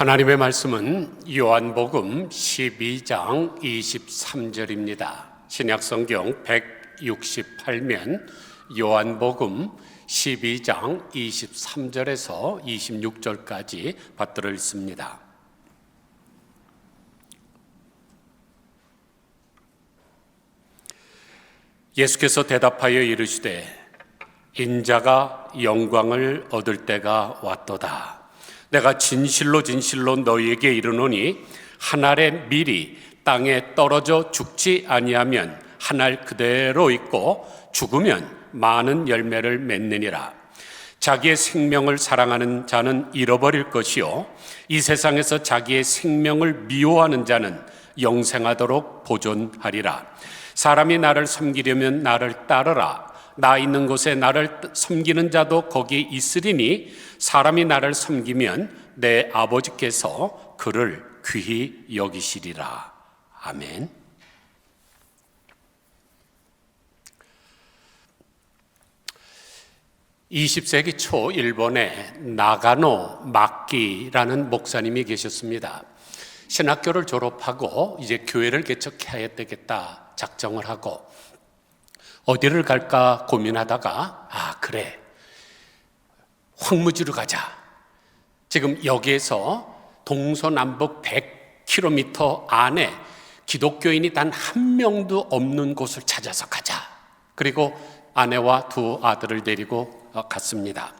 하나님의 말씀은 요한복음 12장 23절입니다. 신약성경 168면 요한복음 12장 23절에서 26절까지 받들어 있습니다. 예수께서 대답하여 이르시되 인자가 영광을 얻을 때가 왔도다. 내가 진실로 진실로 너희에게 이르노니 한 알의 밀이 땅에 떨어져 죽지 아니하면 한 알 그대로 있고 죽으면 많은 열매를 맺느니라. 자기의 생명을 사랑하는 자는 잃어버릴 것이요 이 세상에서 자기의 생명을 미워하는 자는 영생하도록 보존하리라. 사람이 나를 섬기려면 나를 따르라. 나 있는 곳에 나를 섬기는 자도 거기 있으리니 사람이 나를 섬기면 내 아버지께서 그를 귀히 여기시리라. 아멘. (20세기) 초 일본에 나가노 마키라는 목사님이 계셨습니다. 신학교를 졸업하고 이제 교회를 개척해야 되겠다 작정을 하고 어디를 갈까 고민하다가 그래, 황무지로 가자. 지금 여기에서 동서남북 100km 안에 기독교인이 단 한 명도 없는 곳을 찾아서 가자. 그리고 아내와 두 아들을 데리고 갔습니다.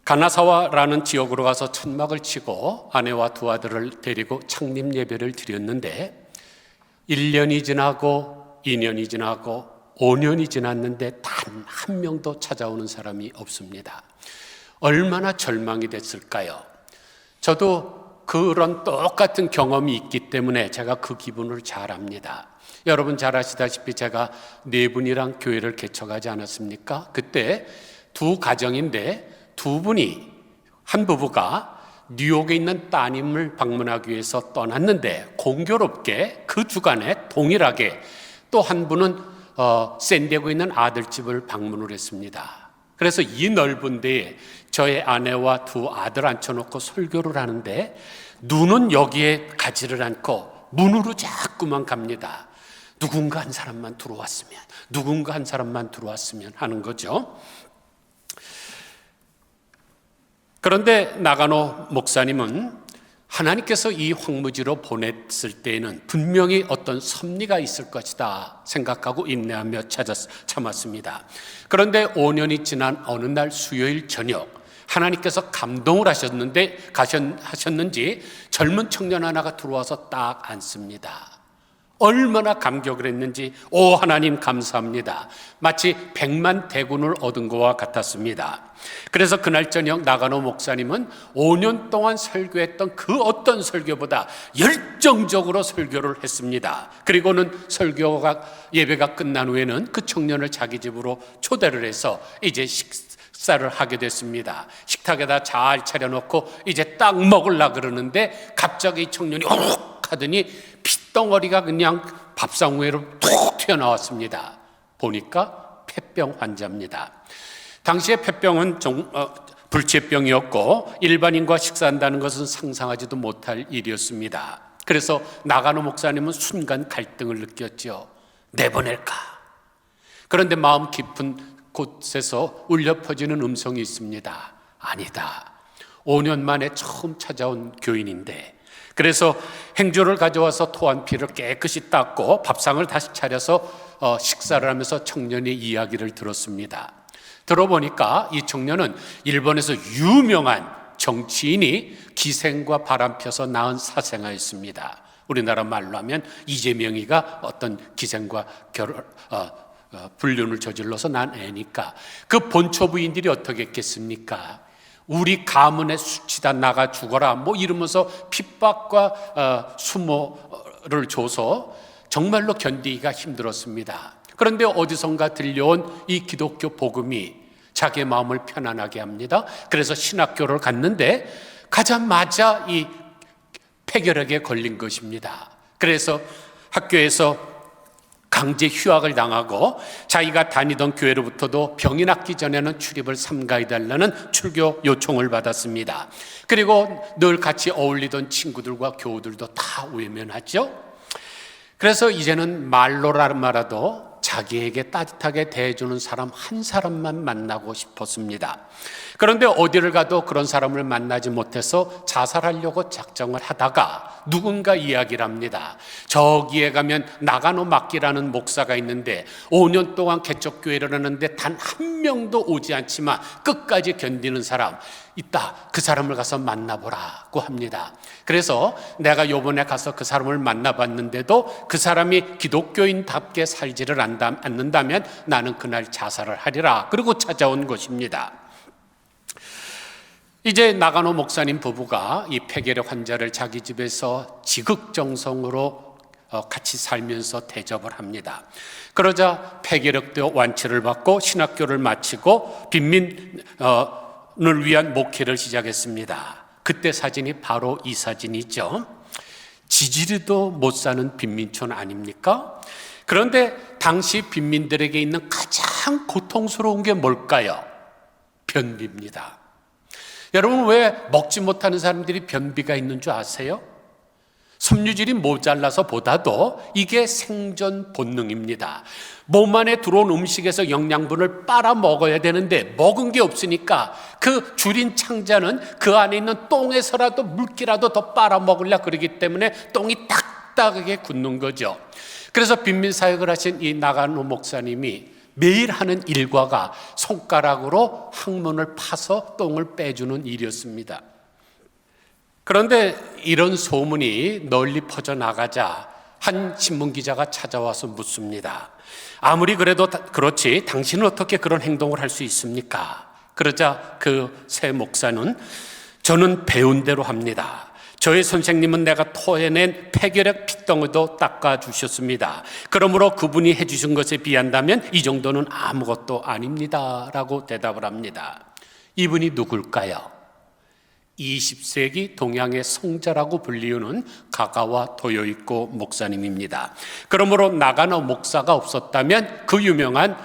가나사와라는 지역으로 가서 천막을 치고 아내와 두 아들을 데리고 창립 예배를 드렸는데 1년이 지나고 2년이 지나고 5년이 지났는데 단 한 명도 찾아오는 사람이 없습니다. 얼마나 절망이 됐을까요? 저도 그런 똑같은 경험이 있기 때문에 제가 그 기분을 잘 압니다. 여러분 잘 아시다시피 제가 네 분이랑 교회를 개척하지 않았습니까? 그때 두 가정인데 두 분이, 한 부부가 뉴욕에 있는 따님을 방문하기 위해서 떠났는데 공교롭게 그 주간에 동일하게 또 한 분은 샌디에고에 있는 아들집을 방문을 했습니다. 그래서 이 넓은 데에 저의 아내와 두 아들 앉혀놓고 설교를 하는데 눈은 여기에 가지를 않고 문으로 자꾸만 갑니다. 누군가 한 사람만 들어왔으면, 누군가 한 사람만 들어왔으면 하는 거죠. 그런데 나가노 목사님은 하나님께서 이 황무지로 보냈을 때에는 분명히 어떤 섭리가 있을 것이다 생각하고 인내하며 참았습니다. 그런데 5년이 지난 어느 날 수요일 저녁 하나님께서 감동을 하셨는지 젊은 청년 하나가 들어와서 딱 앉습니다. 얼마나 감격을 했는지 오 하나님 감사합니다. 마치 100만 대군을 얻은 것과 같았습니다. 그래서 그날 저녁 나가노 목사님은 5년 동안 설교했던 그 어떤 설교보다 열정적으로 설교를 했습니다. 그리고는 예배가 끝난 후에는 그 청년을 자기 집으로 초대를 해서 이제 식사를 하게 됐습니다. 식탁에다 잘 차려놓고 이제 딱 먹으려고 그러는데 갑자기 이 청년이 옥 하더니 핏덩어리가 그냥 밥상 위로 툭 튀어나왔습니다. 보니까 폐병 환자입니다. 당시에 폐병은 불치병이었고 일반인과 식사한다는 것은 상상하지도 못할 일이었습니다. 그래서 나가노 목사님은 순간 갈등을 느꼈죠. 내보낼까? 그런데 마음 깊은 곳에서 울려 퍼지는 음성이 있습니다. 아니다. 5년 만에 처음 찾아온 교인인데, 그래서 행주를 가져와서 토한 피를 깨끗이 닦고 밥상을 다시 차려서 식사를 하면서 청년의 이야기를 들었습니다. 들어보니까 이 청년은 일본에서 유명한 정치인이 기생과 바람 펴서 낳은 사생아였습니다. 우리나라 말로 하면 이재명이가 어떤 기생과 불륜을 저질러서 난 애니까 그 본초 부인들이 어떻게 했겠습니까? 우리 가문에 수치다 나가 죽어라 이러면서 핍박과 수모를 줘서 정말로 견디기가 힘들었습니다. 그런데 어디선가 들려온 이 기독교 복음이 자기의 마음을 편안하게 합니다. 그래서 신학교를 갔는데 가자마자 이 폐결핵에 걸린 것입니다. 그래서 학교에서 강제 휴학을 당하고 자기가 다니던 교회로부터도 병이 낫기 전에는 출입을 삼가해 달라는 출교 요청을 받았습니다. 그리고 늘 같이 어울리던 친구들과 교우들도 다 외면하죠. 그래서 이제는 말로라는 말아도 자기에게 따뜻하게 대해주는 사람 한 사람만 만나고 싶었습니다. 그런데 어디를 가도 그런 사람을 만나지 못해서 자살하려고 작정을 하다가 누군가 이야기를 합니다. 저기에 가면 나가노 막기라는 목사가 있는데 5년 동안 개척교회를 하는데 단 한 명도 오지 않지만 끝까지 견디는 사람 있다. 그 사람을 가서 만나보라고 합니다. 그래서 내가 이번에 가서 그 사람을 만나봤는데도 그 사람이 기독교인답게 살지를 않는다면 나는 그날 자살을 하리라. 그리고 찾아온 것입니다. 이제 나가노 목사님 부부가 이 폐결핵 환자를 자기 집에서 지극정성으로 같이 살면서 대접을 합니다. 그러자 폐결핵도 완치를 받고 신학교를 마치고 빈민을 위한 목회를 시작했습니다. 그때 사진이 바로 이 사진이죠. 지지리도 못 사는 빈민촌 아닙니까? 그런데 당시 빈민들에게 있는 가장 고통스러운 게 뭘까요? 변비입니다. 여러분, 왜 먹지 못하는 사람들이 변비가 있는 줄 아세요? 섬유질이 모자라서 보다도 이게 생존 본능입니다. 몸 안에 들어온 음식에서 영양분을 빨아 먹어야 되는데 먹은 게 없으니까 그 줄인 창자는 그 안에 있는 똥에서라도 물기라도 더 빨아 먹으려 그러기 때문에 똥이 딱딱하게 굳는 거죠. 그래서 빈민사역을 하신 이 나가노 목사님이 매일 하는 일과가 손가락으로 항문을 파서 똥을 빼주는 일이었습니다. 그런데 이런 소문이 널리 퍼져나가자 한 신문기자가 찾아와서 묻습니다. 아무리 그래도 그렇지 당신은 어떻게 그런 행동을 할 수 있습니까? 그러자 그 새 목사는 저는 배운 대로 합니다. 저의 선생님은 내가 토해낸 폐결핵 핏덩이도 닦아주셨습니다. 그러므로 그분이 해주신 것에 비한다면 이 정도는 아무것도 아닙니다 라고 대답을 합니다. 이분이 누굴까요? 20세기 동양의 성자라고 불리우는 가가와 도요이코 목사님입니다. 그러므로 나가노 목사가 없었다면 그 유명한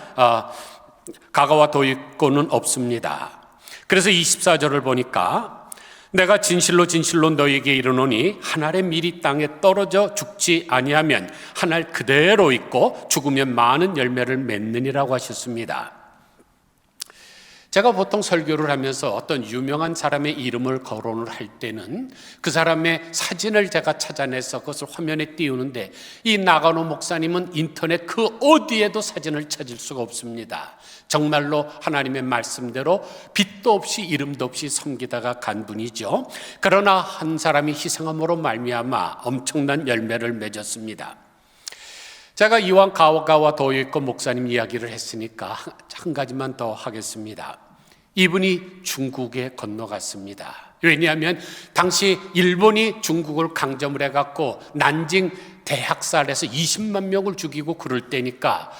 가가와 도요이코는 없습니다. 그래서 24절을 보니까 내가 진실로 진실로 너에게 이르노니 한 알의 밀이 땅에 떨어져 죽지 아니하면 한 알 그대로 있고 죽으면 많은 열매를 맺느니라고 하셨습니다. 제가 보통 설교를 하면서 어떤 유명한 사람의 이름을 거론을 할 때는 그 사람의 사진을 제가 찾아내서 그것을 화면에 띄우는데 이 나가노 목사님은 인터넷 그 어디에도 사진을 찾을 수가 없습니다. 정말로 하나님의 말씀대로 빛도 없이 이름도 없이 섬기다가 간 분이죠. 그러나 한 사람이 희생함으로 말미암아 엄청난 열매를 맺었습니다. 제가 이왕 가가와 도요이코 목사님 이야기를 했으니까 한 가지만 더 하겠습니다. 이분이 중국에 건너갔습니다. 왜냐하면 당시 일본이 중국을 강점을 해갖고 난징 대학살에서 20만 명을 죽이고 그럴 때니까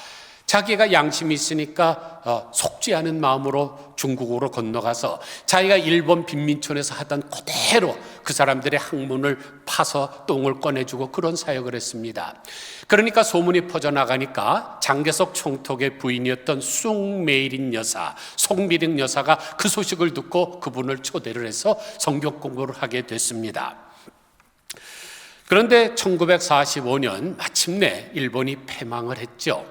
자기가 양심이 있으니까 속지 않은 마음으로 중국으로 건너가서 자기가 일본 빈민촌에서 하던 그대로 그 사람들의 항문을 파서 똥을 꺼내주고 그런 사역을 했습니다. 그러니까 소문이 퍼져나가니까 장개석 총독의 부인이었던 숭메이린 여사, 송미령 여사가 그 소식을 듣고 그분을 초대를 해서 성경 공부를 하게 됐습니다. 그런데 1945년 마침내 일본이 패망을 했죠.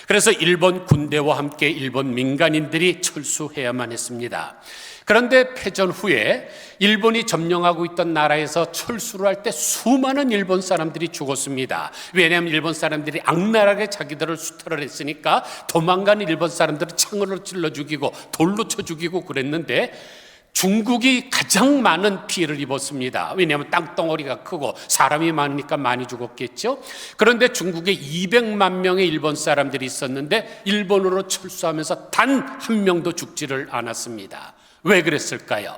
그래서 일본 군대와 함께 일본 민간인들이 철수해야만 했습니다. 그런데 패전 후에 일본이 점령하고 있던 나라에서 철수를 할 때 수많은 일본 사람들이 죽었습니다. 왜냐하면 일본 사람들이 악랄하게 자기들을 수탈을 했으니까 도망가는 일본 사람들을 창으로 찔러 죽이고 돌로 쳐 죽이고 그랬는데 중국이 가장 많은 피해를 입었습니다. 왜냐하면 땅덩어리가 크고 사람이 많으니까 많이 죽었겠죠. 그런데 중국에 200만 명의 일본 사람들이 있었는데 일본으로 철수하면서 단 한 명도 죽지를 않았습니다. 왜 그랬을까요?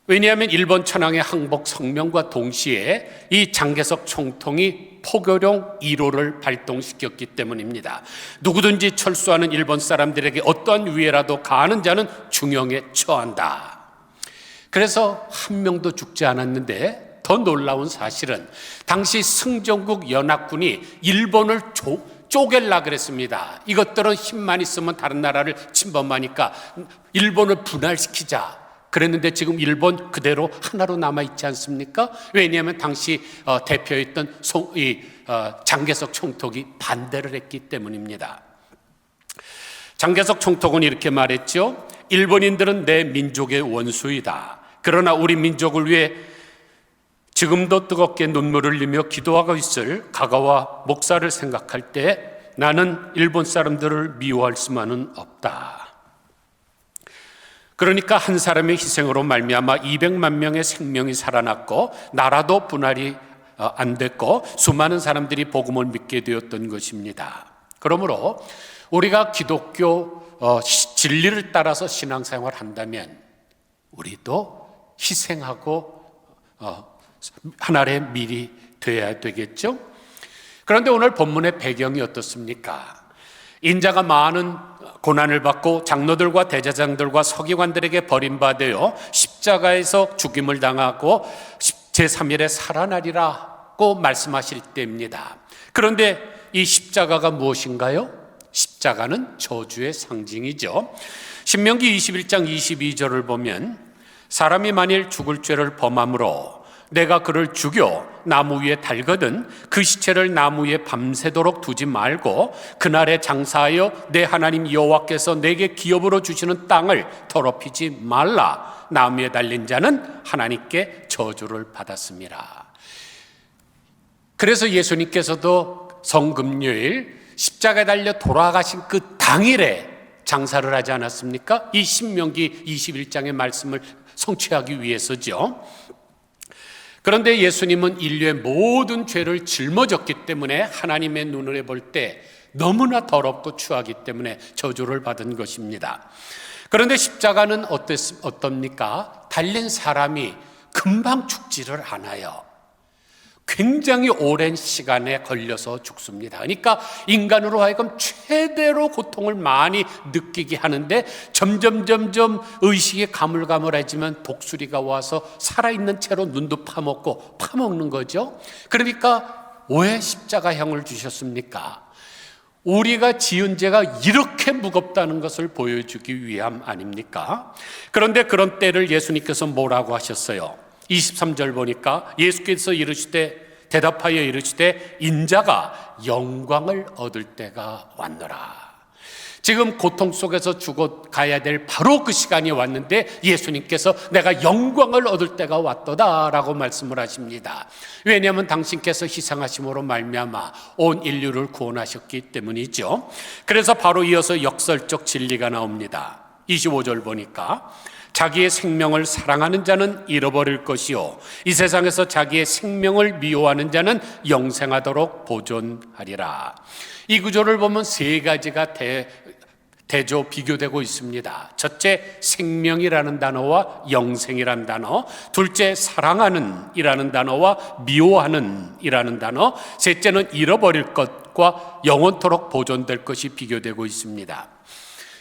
왜냐하면 일본 천황의 항복 성명과 동시에 이 장개석 총통이 포교령 1호를 발동시켰기 때문입니다. 누구든지 철수하는 일본 사람들에게 어떠한 위해라도 가하는 자는 중형에 처한다. 그래서 한 명도 죽지 않았는데 더 더 놀라운 사실은 당시 승전국 연합군이 일본을 쪼갤라 그랬습니다. 이것들은 힘만 있으면 다른 나라를 침범하니까 일본을 분할시키자 그랬는데 지금 일본 그대로 하나로 남아있지 않습니까? 왜냐하면 당시 대표였던 장개석 총독이 반대를 했기 때문입니다. 장개석 총독은 이렇게 말했죠. 일본인들은 내 민족의 원수이다. 그러나 우리 민족을 위해 지금도 뜨겁게 눈물을 흘리며 기도하고 있을 가가와 목사를 생각할 때 나는 일본 사람들을 미워할 수만은 없다. 그러니까 한 사람의 희생으로 말미암아 200만 명의 생명이 살아났고 나라도 분할이 안 됐고 수많은 사람들이 복음을 믿게 되었던 것입니다. 그러므로 우리가 기독교 진리를 따라서 신앙생활을 한다면 우리도 희생하고 하나의 밀이 되어야 되겠죠. 그런데 오늘 본문의 배경이 어떻습니까? 인자가 많은 고난을 받고 장로들과 대제사장들과 서기관들에게 버림받아 십자가에서 죽임을 당하고 제3일에 살아나리라고 말씀하실 때입니다. 그런데 이 십자가가 무엇인가요? 십자가는 저주의 상징이죠. 신명기 21장 22절을 보면 사람이 만일 죽을 죄를 범함으로 내가 그를 죽여 나무 위에 달거든 그 시체를 나무 위에 밤새도록 두지 말고 그날에 장사하여 내 하나님 여호와께서 내게 기업으로 주시는 땅을 더럽히지 말라. 나무에 달린 자는 하나님께 저주를 받았습니다. 그래서 예수님께서도 성금요일 십자가에 달려 돌아가신 그 당일에 장사를 하지 않았습니까? 이 신명기 21장의 말씀을 성취하기 위해서죠. 그런데 예수님은 인류의 모든 죄를 짊어졌기 때문에 하나님의 눈으로 볼 때 너무나 더럽고 추하기 때문에 저주를 받은 것입니다. 그런데 십자가는 어떻습니까? 달린 사람이 금방 죽지를 않아요. 굉장히 오랜 시간에 걸려서 죽습니다. 그러니까 인간으로 하여금 최대로 고통을 많이 느끼게 하는데 점점 의식이 가물가물해지면 독수리가 와서 살아있는 채로 눈도 파먹는 거죠. 그러니까 왜 십자가형을 주셨습니까? 우리가 지은 죄가 이렇게 무겁다는 것을 보여주기 위함 아닙니까? 그런데 그런 때를 예수님께서 뭐라고 하셨어요? 23절 보니까 예수께서 대답하여 이르시되 인자가 영광을 얻을 때가 왔노라. 지금 고통 속에서 죽어가야 될 바로 그 시간이 왔는데 예수님께서 내가 영광을 얻을 때가 왔도다라고 말씀을 하십니다. 왜냐하면 당신께서 희생하심으로 말미암아 온 인류를 구원하셨기 때문이죠. 그래서 바로 이어서 역설적 진리가 나옵니다. 25절 보니까 자기의 생명을 사랑하는 자는 잃어버릴 것이요 이 세상에서 자기의 생명을 미워하는 자는 영생하도록 보존하리라. 이 구조를 보면 세 가지가 대조 비교되고 있습니다. 첫째, 생명이라는 단어와 영생이라는 단어. 둘째, 사랑하는 이라는 단어와 미워하는 이라는 단어. 셋째는 잃어버릴 것과 영원토록 보존될 것이 비교되고 있습니다.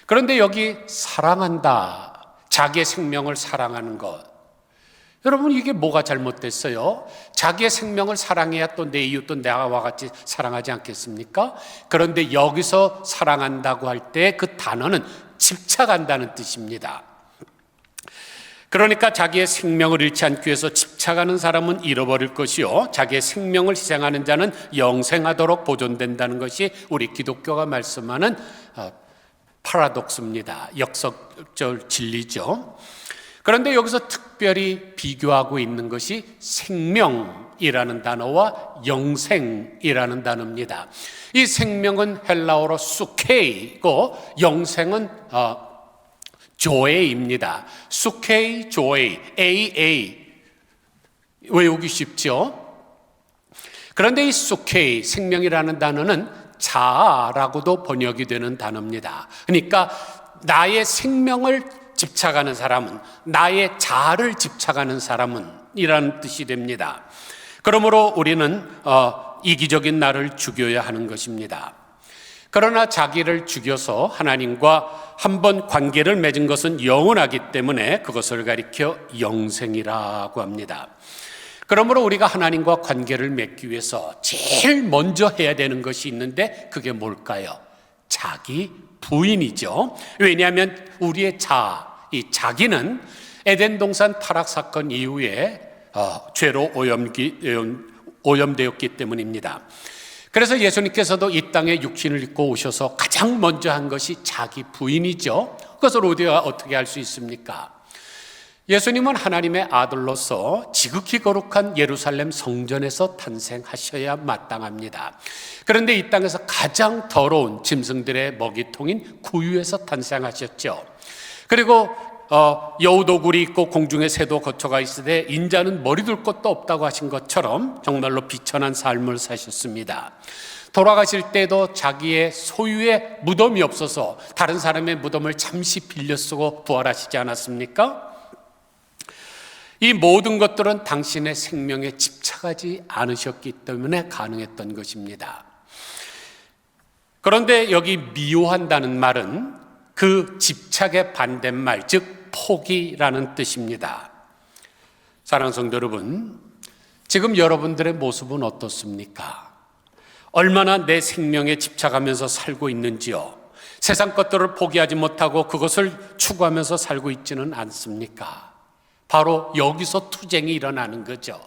그런데 여기 사랑한다, 자기의 생명을 사랑하는 것, 여러분 이게 뭐가 잘못됐어요? 자기의 생명을 사랑해야 또 내 이웃도 나와 같이 사랑하지 않겠습니까? 그런데 여기서 사랑한다고 할 때 그 단어는 집착한다는 뜻입니다. 그러니까 자기의 생명을 잃지 않기 위해서 집착하는 사람은 잃어버릴 것이요 자기의 생명을 희생하는 자는 영생하도록 보존된다는 것이 우리 기독교가 말씀하는 파라독스입니다. 역설적 진리죠. 그런데 여기서 특별히 비교하고 있는 것이 생명이라는 단어와 영생이라는 단어입니다. 이 생명은 헬라어로 수케이고 영생은 조에입니다. 수케이, 조에, AA 외우기 쉽죠. 그런데 이 수케이, 생명이라는 단어는 자아라고도 번역이 되는 단어입니다. 그러니까 나의 생명을 집착하는 사람은, 나의 자아를 집착하는 사람은 이라는 뜻이 됩니다. 그러므로 우리는 이기적인 나를 죽여야 하는 것입니다. 그러나 자기를 죽여서 하나님과 한번 관계를 맺은 것은 영원하기 때문에 그것을 가리켜 영생이라고 합니다. 그러므로 우리가 하나님과 관계를 맺기 위해서 제일 먼저 해야 되는 것이 있는데 그게 뭘까요? 자기 부인이죠. 왜냐하면 우리의 이 자기는 에덴 동산 타락 사건 이후에 죄로 오염되었기 때문입니다. 그래서 예수님께서도 이 땅에 육신을 입고 오셔서 가장 먼저 한 것이 자기 부인이죠. 그것을 우리가 어떻게 할 수 있습니까? 예수님은 하나님의 아들로서 지극히 거룩한 예루살렘 성전에서 탄생하셔야 마땅합니다. 그런데 이 땅에서 가장 더러운 짐승들의 먹이통인 구유에서 탄생하셨죠. 그리고 여우도굴이 있고 공중에 새도 거처가 있으되 인자는 머리 둘 곳도 없다고 하신 것처럼 정말로 비천한 삶을 사셨습니다. 돌아가실 때도 자기의 소유의 무덤이 없어서 다른 사람의 무덤을 잠시 빌려 쓰고 부활하시지 않았습니까? 이 모든 것들은 당신의 생명에 집착하지 않으셨기 때문에 가능했던 것입니다. 그런데 여기 미워한다는 말은 그 집착의 반대말, 즉 포기라는 뜻입니다. 사랑하는 성도 여러분, 지금 여러분들의 모습은 어떻습니까? 얼마나 내 생명에 집착하면서 살고 있는지요? 세상 것들을 포기하지 못하고 그것을 추구하면서 살고 있지는 않습니까? 바로 여기서 투쟁이 일어나는 거죠.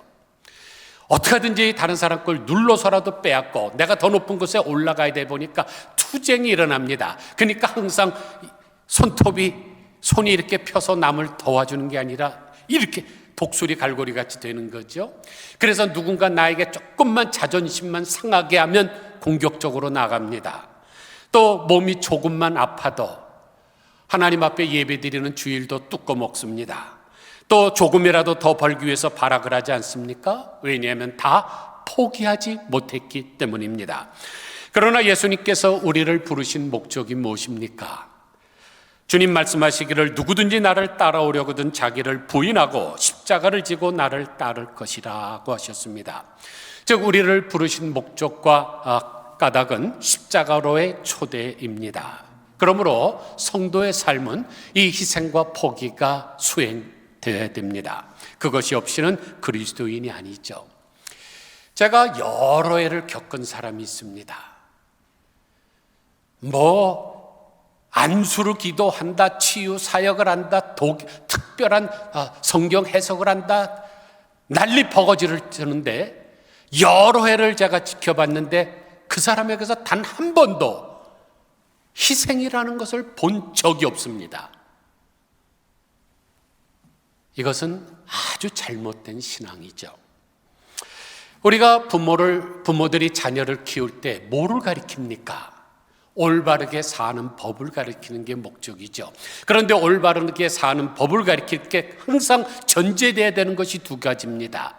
어떻게든지 다른 사람 걸 눌러서라도 빼앗고 내가 더 높은 곳에 올라가야 돼 보니까 투쟁이 일어납니다. 그러니까 항상 손이 이렇게 펴서 남을 도와주는 게 아니라 이렇게 독수리 갈고리 같이 되는 거죠. 그래서 누군가 나에게 조금만 자존심만 상하게 하면 공격적으로 나갑니다. 또 몸이 조금만 아파도 하나님 앞에 예배드리는 주일도 뚝거 먹습니다. 또 조금이라도 더 벌기 위해서 발악을 하지 않습니까? 왜냐하면 다 포기하지 못했기 때문입니다. 그러나 예수님께서 우리를 부르신 목적이 무엇입니까? 주님 말씀하시기를 누구든지 나를 따라오려거든 자기를 부인하고 십자가를 지고 나를 따를 것이라고 하셨습니다. 즉 우리를 부르신 목적과 까닭은 십자가로의 초대입니다. 그러므로 성도의 삶은 이 희생과 포기가 수행되어야 됩니다. 그것이 없이는 그리스도인이 아니죠. 제가 여러 해를 겪은 사람이 있습니다. 안수를 기도한다, 치유 사역을 한다, 특별한 성경 해석을 한다, 난리 버거지를 치는데 여러 해를 제가 지켜봤는데 그 사람에게서 단 한 번도 희생이라는 것을 본 적이 없습니다. 이것은 아주 잘못된 신앙이죠. 우리가 부모들이 자녀를 키울 때 뭐를 가르칩니까? 올바르게 사는 법을 가르치는 게 목적이죠. 그런데 올바르게 사는 법을 가르칠 게 항상 전제되어야 되는 것이 두 가지입니다.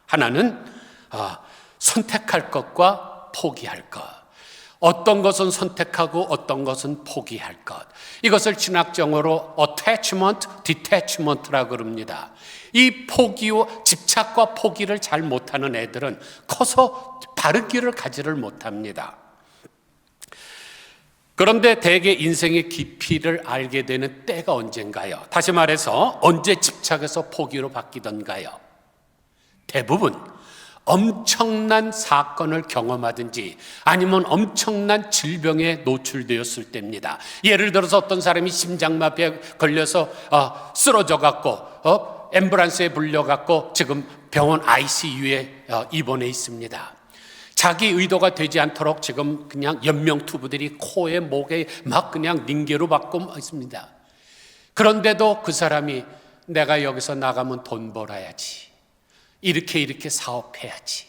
하나는 선택할 것과 포기할 것. 어떤 것은 선택하고 어떤 것은 포기할 것. 이것을 신학적으로 attachment, detachment라고 그럽니다. 이 포기와 집착과 포기를 잘 못하는 애들은 커서 바른 길을 가지를 못합니다. 그런데 대개 인생의 깊이를 알게 되는 때가 언젠가요? 다시 말해서 언제 집착해서 포기로 바뀌던가요? 대부분 엄청난 사건을 경험하든지 아니면 엄청난 질병에 노출되었을 때입니다. 예를 들어서 어떤 사람이 심장마비에 걸려서 쓰러져 갖고 앰뷸런스에 불려 갖고 지금 병원 ICU에 입원해 있습니다. 자기 의도가 되지 않도록 지금 그냥 연명투부들이 코에 목에 막 그냥 링게로 받고 있습니다. 그런데도 그 사람이 내가 여기서 나가면 돈 벌어야지, 이렇게 사업해야지,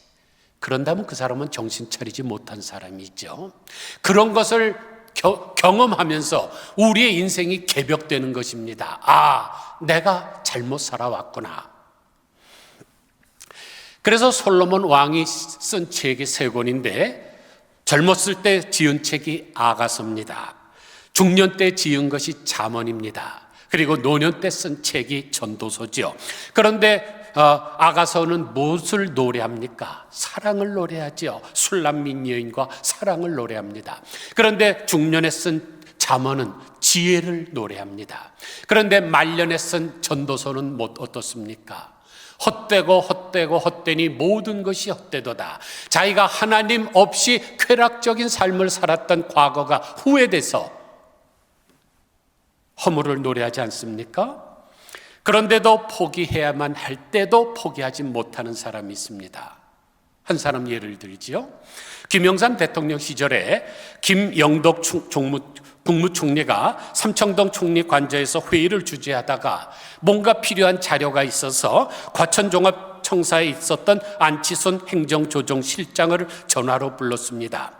그런다면 그 사람은 정신 차리지 못한 사람이죠. 그런 것을 경험하면서 우리의 인생이 개벽되는 것입니다. 내가 잘못 살아왔구나. 그래서 솔로몬 왕이 쓴 책이 3권인데 젊었을 때 지은 책이 아가서입니다. 중년 때 지은 것이 잠언입니다. 그리고 노년 때 쓴 책이 전도서죠. 그런데 아가서는 무엇을 노래합니까? 사랑을 노래하죠. 술람민 여인과 사랑을 노래합니다. 그런데 중년에 쓴 잠언은 지혜를 노래합니다. 그런데 말년에 쓴 전도서는 어떻습니까? 헛되니 모든 것이 헛되도다. 자기가 하나님 없이 쾌락적인 삶을 살았던 과거가 후회돼서 허물을 노래하지 않습니까? 그런데도 포기해야만 할 때도 포기하지 못하는 사람이 있습니다. 한 사람 예를 들지요. 김영삼 대통령 시절에 김영덕 국무총리가 삼청동 총리 관저에서 회의를 주재하다가 뭔가 필요한 자료가 있어서 과천종합청사에 있었던 안치순 행정조정실장을 전화로 불렀습니다.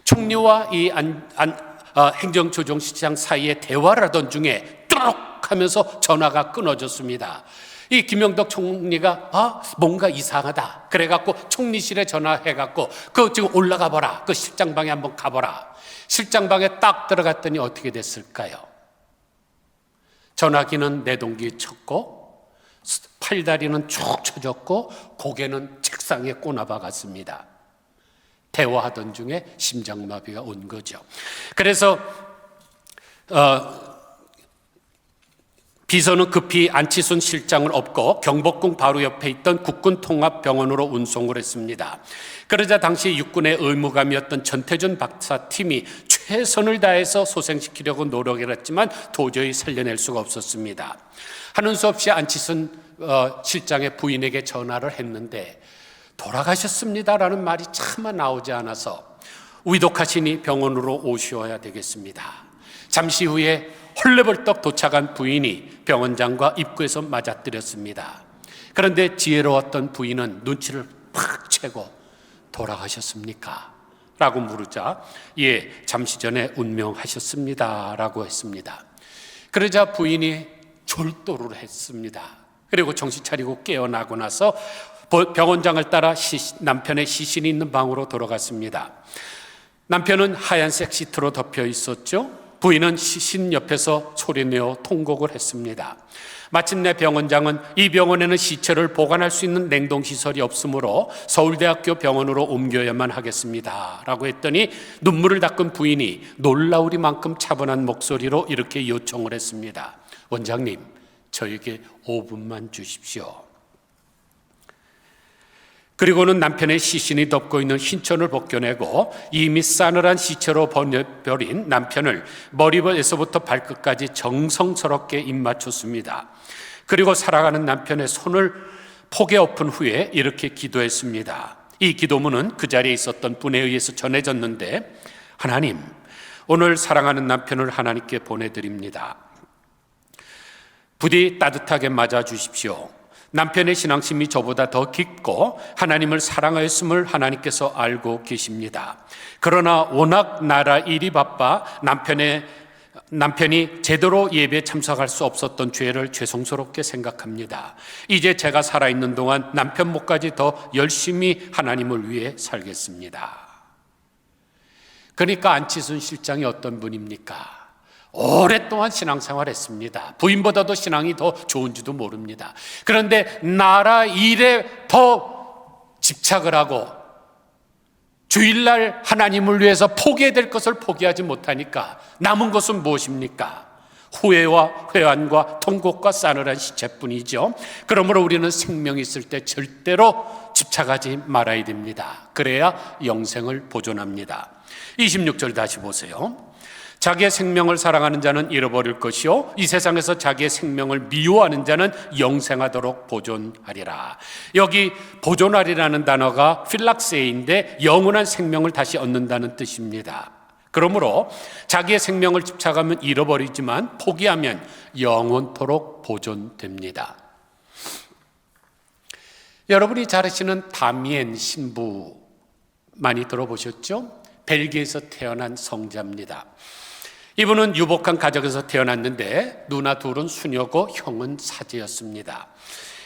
총리와 이 행정조정실장 사이에 대화를 하던 중에 뚜룩 하면서 전화가 끊어졌습니다. 이 김영덕 총리가 뭔가 이상하다 그래갖고 총리실에 전화해갖고 지금 올라가 보라, 그 실장방에 한번 가보라. 실장방에 딱 들어갔더니 어떻게 됐을까요? 전화기는 내동기에 쳤고 팔다리는 쭉 쳐졌고 고개는 책상에 꼬나박았습니다. 대화하던 중에 심장마비가 온 거죠. 그래서 비서는 급히 안치순 실장을 업고 경복궁 바로 옆에 있던 국군통합병원으로 운송을 했습니다. 그러자 당시 육군의 의무감이었던 전태준 박사팀이 최선을 다해서 소생시키려고 노력을 했지만 도저히 살려낼 수가 없었습니다. 하는 수 없이 안치순 실장의 부인에게 전화를 했는데 돌아가셨습니다라는 말이 차마 나오지 않아서 위독하시니 병원으로 오셔야 되겠습니다. 잠시 후에 헐레벌떡 도착한 부인이 병원장과 입구에서 맞아뜨렸습니다. 그런데 지혜로웠던 부인은 눈치를 팍 채고 돌아가셨습니까? 라고 물으자 예, 잠시 전에 운명하셨습니다 라고 했습니다. 그러자 부인이 졸도를 했습니다. 그리고 정신 차리고 깨어나고 나서 병원장을 따라 남편의 시신이 있는 방으로 돌아갔습니다. 남편은 하얀색 시트로 덮여 있었죠. 부인은 시신 옆에서 소리내어 통곡을 했습니다. 마침내 병원장은 이 병원에는 시체를 보관할 수 있는 냉동시설이 없으므로 서울대학교 병원으로 옮겨야만 하겠습니다 라고 했더니 눈물을 닦은 부인이 놀라우리만큼 차분한 목소리로 이렇게 요청을 했습니다. 원장님, 저에게 5분만 주십시오. 그리고는 남편의 시신이 덮고 있는 흰천을 벗겨내고 이미 싸늘한 시체로 버려버린 남편을 머리에서부터 발끝까지 정성스럽게 입맞췄습니다. 그리고 살아가는 남편의 손을 폭에 엎은 후에 이렇게 기도했습니다. 이 기도문은 그 자리에 있었던 분에 의해서 전해졌는데, 하나님, 오늘 사랑하는 남편을 하나님께 보내드립니다. 부디 따뜻하게 맞아주십시오. 남편의 신앙심이 저보다 더 깊고 하나님을 사랑하였음을 하나님께서 알고 계십니다. 그러나 워낙 나라 일이 바빠 남편이 제대로 예배에 참석할 수 없었던 죄를 죄송스럽게 생각합니다. 이제 제가 살아있는 동안 남편 목까지 더 열심히 하나님을 위해 살겠습니다. 그러니까 안치순 실장이 어떤 분입니까? 오랫동안 신앙생활 했습니다. 부인보다도 신앙이 더 좋은지도 모릅니다. 그런데 나라 일에 더 집착을 하고 주일날 하나님을 위해서 포기해야 될 것을 포기하지 못하니까 남은 것은 무엇입니까? 후회와 회한과 통곡과 싸늘한 시체뿐이죠. 그러므로 우리는 생명이 있을 때 절대로 집착하지 말아야 됩니다. 그래야 영생을 보존합니다. 26절 다시 보세요. 자기의 생명을 사랑하는 자는 잃어버릴 것이요 이 세상에서 자기의 생명을 미워하는 자는 영생하도록 보존하리라. 여기 보존하리라는 단어가 필락세인데 영원한 생명을 다시 얻는다는 뜻입니다. 그러므로 자기의 생명을 집착하면 잃어버리지만 포기하면 영원토록 보존됩니다. 여러분이 잘 아시는 다미엔 신부 많이 들어보셨죠? 벨기에에서 태어난 성자입니다. 이분은 유복한 가정에서 태어났는데 누나 둘은 수녀고 형은 사제였습니다.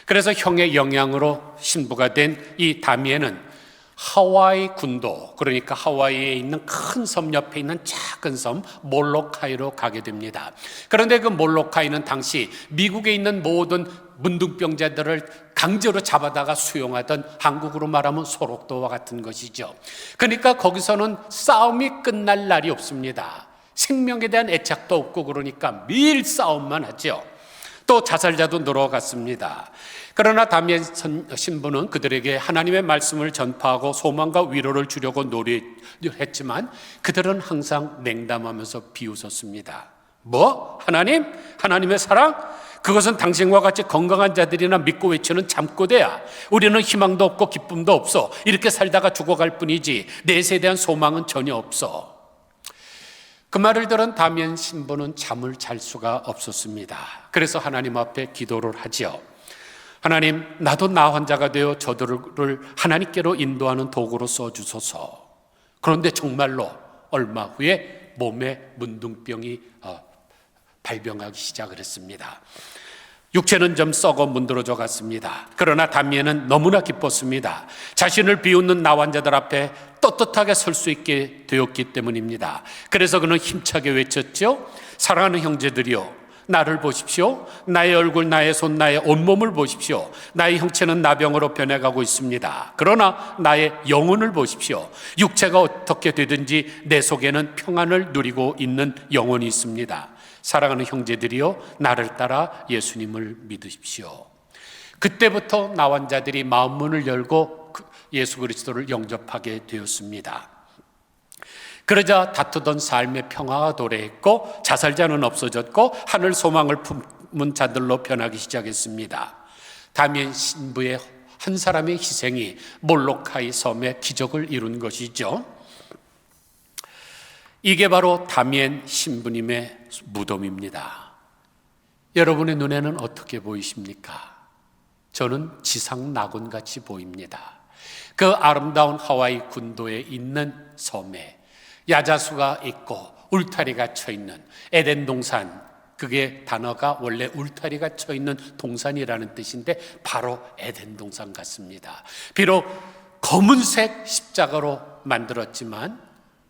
그래서 형의 영향으로 신부가 된 이 다미에는 하와이 군도, 그러니까 하와이에 있는 큰 섬 옆에 있는 작은 섬 몰로카이로 가게 됩니다. 그런데 그 몰로카이는 당시 미국에 있는 모든 문둥병자들을 강제로 잡아다가 수용하던, 한국으로 말하면 소록도와 같은 것이죠. 그러니까 거기서는 싸움이 끝날 날이 없습니다. 생명에 대한 애착도 없고 그러니까 매일 싸움만 하죠. 또 자살자도 늘어갔습니다. 그러나 다미엘 신부는 그들에게 하나님의 말씀을 전파하고 소망과 위로를 주려고 노력했지만 그들은 항상 냉담하면서 비웃었습니다. 뭐? 하나님의 사랑? 그것은 당신과 같이 건강한 자들이나 믿고 외치는 잠꼬대야. 우리는 희망도 없고 기쁨도 없어. 이렇게 살다가 죽어갈 뿐이지 내세에 대한 소망은 전혀 없어. 그 말을 들은 다미엘 신부는 잠을 잘 수가 없었습니다. 그래서 하나님 앞에 기도를 하지요. 하나님, 나도 나 환자가 되어 저들을 하나님께로 인도하는 도구로 써주소서. 그런데 정말로 얼마 후에 몸에 문둥병이 발병하기 시작을 했습니다. 육체는 좀 썩어 문드러져 갔습니다. 그러나 다미엘은 너무나 기뻤습니다. 자신을 비웃는 나 환자들 앞에 떳떳하게 설 수 있게 되었기 때문입니다. 그래서 그는 힘차게 외쳤죠. 사랑하는 형제들이여, 나를 보십시오. 나의 얼굴, 나의 손, 나의 온몸을 보십시오. 나의 형체는 나병으로 변해가고 있습니다. 그러나 나의 영혼을 보십시오. 육체가 어떻게 되든지 내 속에는 평안을 누리고 있는 영혼이 있습니다. 사랑하는 형제들이여, 나를 따라 예수님을 믿으십시오. 그때부터 나 환자들이 마음문을 열고 예수 그리스도를 영접하게 되었습니다. 그러자 다투던 삶의 평화가 도래했고 자살자는 없어졌고 하늘 소망을 품은 자들로 변하기 시작했습니다. 다미엘 신부의 한 사람의 희생이 몰로카이 섬의 기적을 이룬 것이죠. 이게 바로 다미엘 신부님의 무덤입니다. 여러분의 눈에는 어떻게 보이십니까? 저는 지상 낙원같이 보입니다. 그 아름다운 하와이 군도에 있는 섬에 야자수가 있고 울타리가 쳐 있는 에덴 동산, 그게 단어가 원래 울타리가 쳐 있는 동산이라는 뜻인데 바로 에덴 동산 같습니다. 비록 검은색 십자가로 만들었지만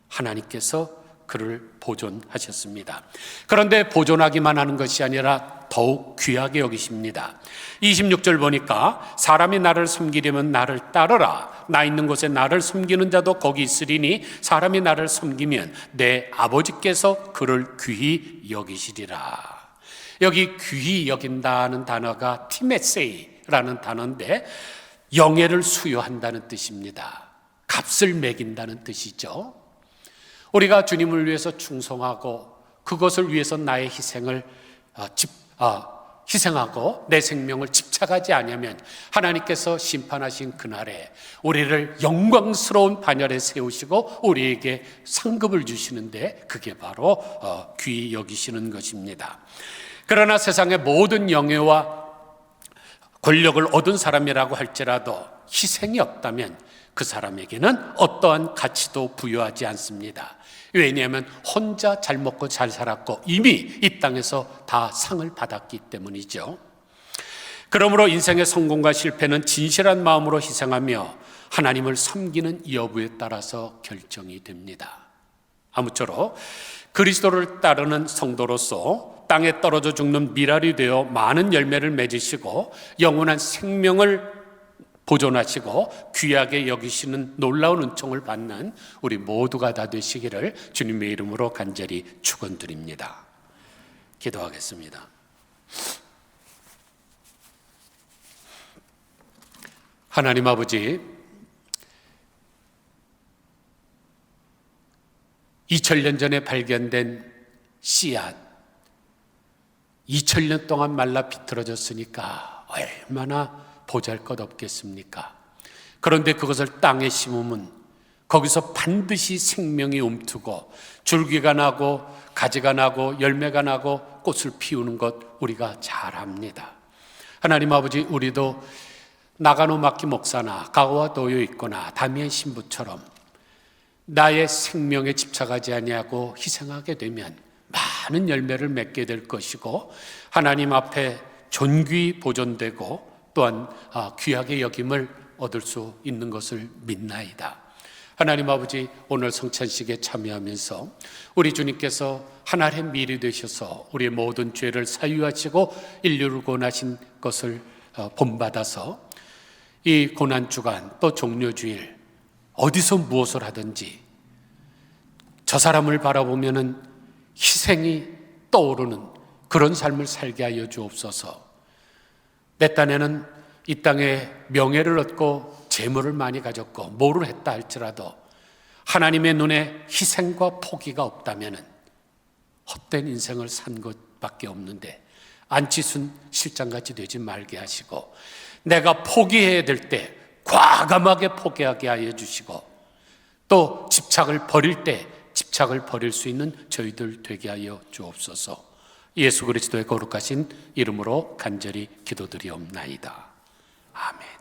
하나님께서 그를 보존하셨습니다. 그런데 보존하기만 하는 것이 아니라 더욱 귀하게 여기십니다. 26절 보니까 사람이 나를 섬기려면 나를 따르라. 나 있는 곳에 나를 섬기는 자도 거기 있으리니 사람이 나를 섬기면 내 아버지께서 그를 귀히 여기시리라. 여기 귀히 여긴다는 단어가 티메세이라는 단어인데 영예를 수여한다는 뜻입니다. 값을 매긴다는 뜻이죠. 우리가 주님을 위해서 충성하고 그것을 위해서 나의 희생을 희생하고 내 생명을 집착하지 않으면 하나님께서 심판하신 그날에 우리를 영광스러운 반열에 세우시고 우리에게 상급을 주시는데 그게 바로 귀히 여기시는 것입니다. 그러나 세상의 모든 영예와 권력을 얻은 사람이라고 할지라도 희생이 없다면 그 사람에게는 어떠한 가치도 부여하지 않습니다. 왜냐하면 혼자 잘 먹고 잘 살았고 이미 이 땅에서 다 상을 받았기 때문이죠. 그러므로 인생의 성공과 실패는 진실한 마음으로 희생하며 하나님을 섬기는 여부에 따라서 결정이 됩니다. 아무쪼록 그리스도를 따르는 성도로서 땅에 떨어져 죽는 미랄이 되어 많은 열매를 맺으시고 영원한 생명을 보존하시고 귀하게 여기시는 놀라운 은총을 받는 우리 모두가 다 되시기를 주님의 이름으로 간절히 축원드립니다. 기도하겠습니다. 하나님 아버지, 2000년 전에 발견된 씨앗, 2000년 동안 말라 비틀어졌으니까 얼마나 보잘것없겠습니까? 그런데 그것을 땅에 심으면 거기서 반드시 생명이 움트고 줄기가 나고 가지가 나고 열매가 나고 꽃을 피우는 것 우리가 잘 압니다. 하나님 아버지, 우리도 나가노 마키 목사나 가오와 도요 있거나 다미엘 신부처럼 나의 생명에 집착하지 아니하고 희생하게 되면 많은 열매를 맺게 될 것이고 하나님 앞에 존귀 보존되고 또한 귀하게 여김을 얻을 수 있는 것을 믿나이다. 하나님 아버지, 오늘 성찬식에 참여하면서 우리 주님께서 하나님의 미리 되셔서 우리의 모든 죄를 사유하시고 인류를 구원하신 것을 본받아서 이 고난주간 또 종료주일 어디서 무엇을 하든지 저 사람을 바라보면은 희생이 떠오르는 그런 삶을 살게 하여 주옵소서. 내 딴에는 이 땅에 명예를 얻고 재물을 많이 가졌고 뭐를 했다 할지라도 하나님의 눈에 희생과 포기가 없다면 헛된 인생을 산 것밖에 없는데 안치순 실장같이 되지 말게 하시고 내가 포기해야 될 때 과감하게 포기하게 하여 주시고 또 집착을 버릴 때 집착을 버릴 수 있는 저희들 되게 하여 주옵소서. 예수 그리스도의 거룩하신 이름으로 간절히 기도드리옵나이다. 아멘.